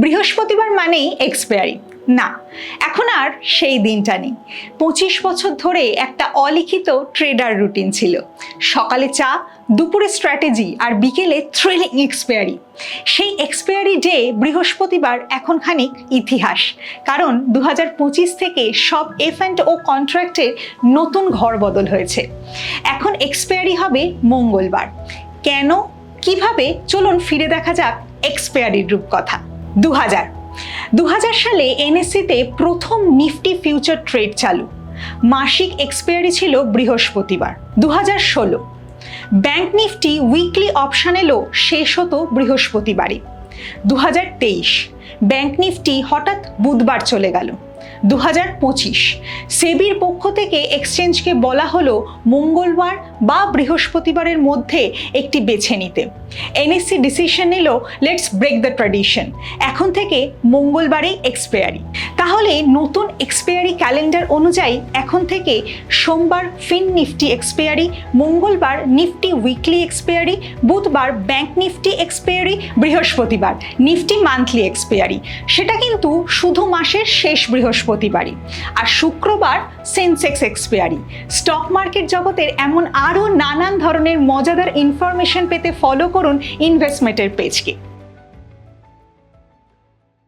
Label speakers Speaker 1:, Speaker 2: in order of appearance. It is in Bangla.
Speaker 1: বৃহস্পতিবার মানেই এক্সপায়ারি না, এখন আর সেই দিনটা নেই। 25 বছর ধরে একটা অলিখিত ট্রেডার রুটিন ছিল। সকালে চা, দুপুরে স্ট্র্যাটেজি আর বিকেলে থ্রিলিং এক্সপায়ারি। সেই এক্সপায়ারি ডে বৃহস্পতিবার এখন খানিক ইতিহাস, কারণ 2025 থেকে সব F&O কন্ট্রাক্টের নতুন ঘর বদল হয়েছে। এখন এক্সপায়ারি হবে মঙ্গলবার। কেন, কিভাবে, চলুন ফিরে দেখা যাক এক্সপায়ারির রূপকথা। 2000 সালে NSE-তে প্রথম নিফটি ফিউচার ট্রেড চালু। মাসিক এক্সপায়ারি ছিল বৃহস্পতিবার। 2016 ব্যাংক নিফটি উইকলি অপশন এলো, শেষ হতো বৃহস্পতিবারই। 2023 ব্যাংক নিফটি হঠাৎ বুধবার চলে গেল। 2025 সেবির পক্ষ থেকে এক্সচেঞ্জকে বলা হলো মঙ্গলবার বা বৃহস্পতিবারের মধ্যে একটি বেছে নিতে। NSE ডিসিশন নিল, লেটস ব্রেক দ্য ট্র্যাডিশন, এখন থেকে মঙ্গলবারেই এক্সপায়ারি। তাহলে নতুন এক্সপায়ারি ক্যালেন্ডার অনুযায়ী এখন থেকে সোমবার ফিন নিফটি এক্সপায়ারি, মঙ্গলবার নিফটি উইকলি এক্সপায়ারি, বুধবার ব্যাংক নিফটি এক্সপায়ারি, বৃহস্পতিবার নিফটি মান্থলি এক্সপায়ারি। সেটা কিন্তু শুধু মাসের শেষ বৃহস্পতিবারই। আর শুক্রবার সেন্সেক্স এক্সপায়ারি। স্টক মার্কেট জগতের এমন আরও নানান ধরনের মজাদার ইনফরমেশন পেতে ফলো করুন ইনভেস্টমেন্টের পেজকে।